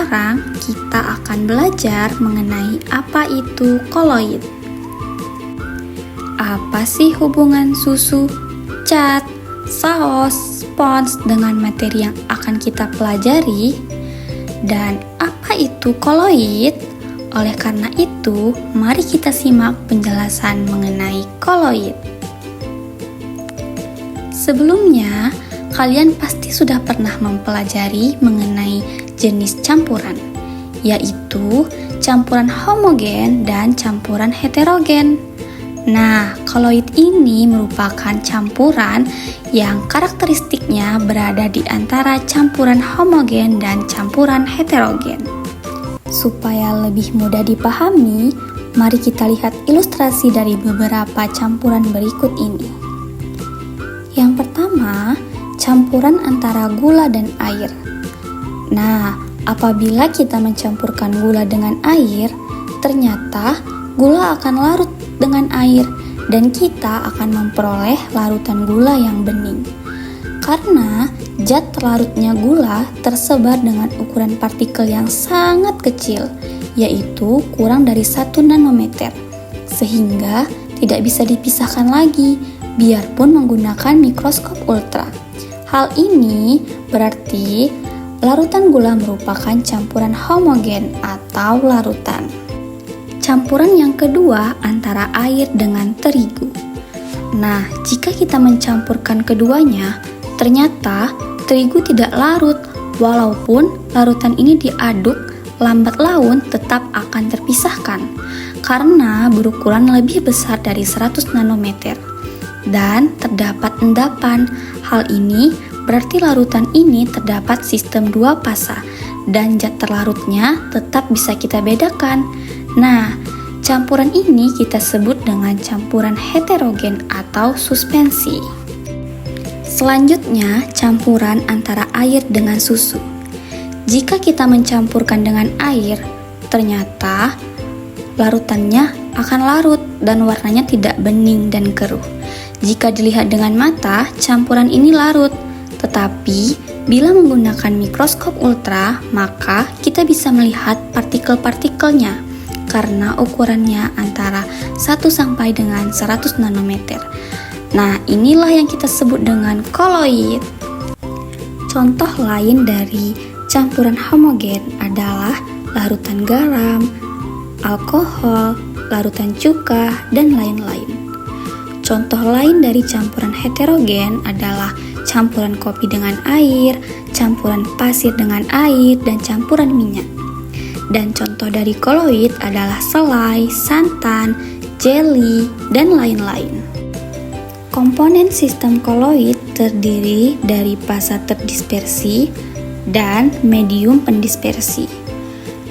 sekarang kita akan belajar mengenai apa itu koloid. Apa sih hubungan susu, cat, saus, spons dengan materi yang akan kita pelajari? Dan apa itu koloid? Oleh karena itu, mari kita simak penjelasan mengenai koloid. Sebelumnya, kalian pasti sudah pernah mempelajari mengenai jenis campuran, yaitu campuran homogen dan campuran heterogen. Nah, koloid ini merupakan campuran yang karakteristiknya berada di antara campuran homogen dan campuran heterogen. Supaya lebih mudah dipahami, mari kita lihat ilustrasi dari beberapa campuran berikut ini. Yang pertama, campuran antara gula dan air. Nah, apabila kita mencampurkan gula dengan air, ternyata gula akan larut dengan air dan kita akan memperoleh larutan gula yang bening. Karena zat terlarutnya gula tersebar dengan ukuran partikel yang sangat kecil, yaitu kurang dari 1 nanometer, sehingga tidak bisa dipisahkan lagi, biarpun menggunakan mikroskop ultra. Hal ini berarti larutan gula merupakan campuran homogen atau larutan. Campuran yang kedua antara air dengan terigu. Nah, jika kita mencampurkan keduanya, ternyata terigu tidak larut, walaupun larutan ini diaduk, lambat laun tetap akan terpisahkan karena berukuran lebih besar dari 100 nanometer dan terdapat endapan. Hal ini berarti larutan ini terdapat sistem 2 fasa dan zat terlarutnya tetap bisa kita bedakan. Nah, campuran ini kita sebut dengan campuran heterogen atau suspensi. Selanjutnya, campuran antara air dengan susu. Jika kita mencampurkan dengan air, ternyata larutannya akan larut dan warnanya tidak bening dan keruh. Jika dilihat dengan mata, campuran ini larut, tetapi bila menggunakan mikroskop ultra, maka kita bisa melihat partikel-partikelnya karena ukurannya antara 1 sampai dengan 100 nanometer. Nah, inilah yang kita sebut dengan koloid. Contoh lain dari campuran homogen adalah larutan garam, alkohol, larutan cuka, dan lain-lain. Contoh lain dari campuran heterogen adalah campuran kopi dengan air, campuran pasir dengan air, dan campuran minyak. Dan contoh dari koloid adalah selai, santan, jelly, dan lain-lain. Komponen sistem koloid terdiri dari fasa terdispersi dan medium pendispersi.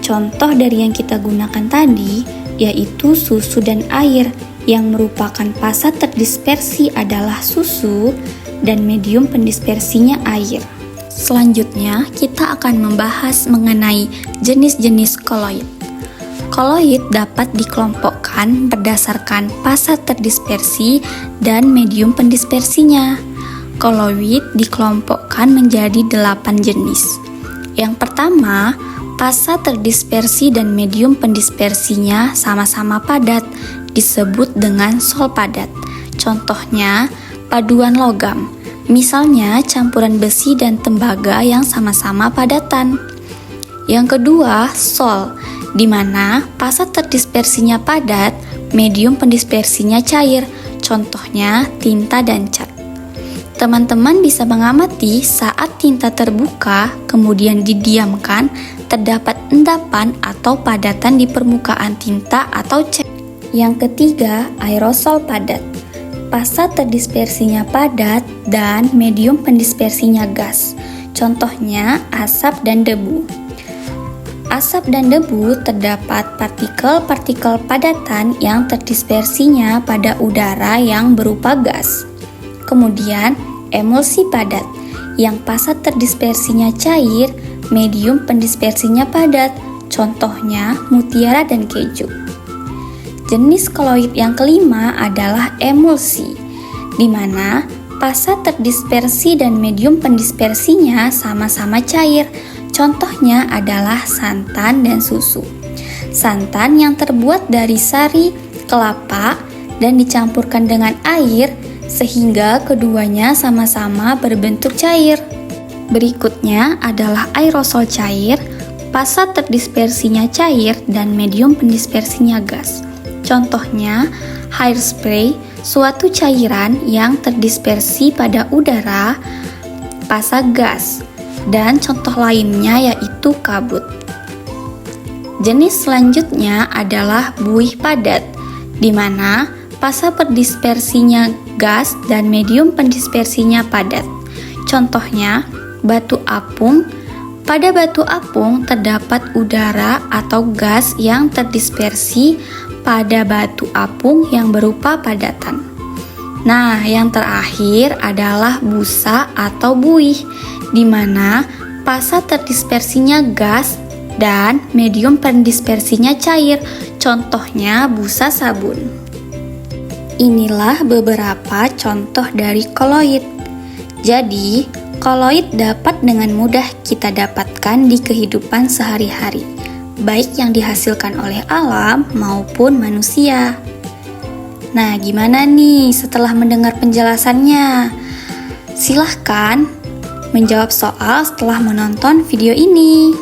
Contoh dari yang kita gunakan tadi yaitu susu dan air, yang merupakan fasa terdispersi adalah susu dan medium pendispersinya air. Selanjutnya, kita akan membahas mengenai jenis-jenis koloid. Koloid dapat dikelompokkan berdasarkan fasa terdispersi dan medium pendispersinya. Koloid dikelompokkan menjadi 8 jenis. Yang pertama, fasa terdispersi dan medium pendispersinya sama-sama padat, disebut dengan sol padat. Contohnya, paduan logam. Misalnya, campuran besi dan tembaga yang sama-sama padatan. Yang kedua, sol, di mana fasa terdispersinya padat, medium pendispersinya cair. Contohnya, tinta dan cat. Teman-teman bisa mengamati saat tinta terbuka, kemudian didiamkan, terdapat endapan atau padatan di permukaan tinta atau cat. Yang ketiga, aerosol padat. Fasa terdispersinya padat dan medium pendispersinya gas. Contohnya, asap dan debu. Asap dan debu terdapat partikel-partikel padatan yang terdispersinya pada udara yang berupa gas. Kemudian, emulsi padat, yang fasa terdispersinya cair, medium pendispersinya padat. Contohnya, mutiara dan keju. Jenis koloid yang kelima adalah emulsi, di mana fasa terdispersi dan medium pendispersinya sama-sama cair. Contohnya adalah santan dan susu. Santan yang terbuat dari sari kelapa dan dicampurkan dengan air sehingga keduanya sama-sama berbentuk cair. Berikutnya adalah aerosol cair, fase terdispersinya cair dan medium pendispersinya gas. Contohnya, hairspray, suatu cairan yang terdispersi pada udara, fase gas, dan contoh lainnya yaitu kabut. Jenis selanjutnya adalah buih padat, di mana fase pendispersinya gas dan medium pendispersinya padat. Contohnya, batu apung. Pada batu apung terdapat udara atau gas yang terdispersi pada batu apung yang berupa padatan. Nah, yang terakhir adalah busa atau buih, di mana fase terdispersinya gas dan medium pendispersinya cair. Contohnya busa sabun. Inilah beberapa contoh dari koloid. Jadi, koloid dapat dengan mudah kita dapatkan di kehidupan sehari-hari, baik yang dihasilkan oleh alam maupun manusia. Nah, gimana nih setelah mendengar penjelasannya? Silahkan menjawab soal setelah menonton video ini.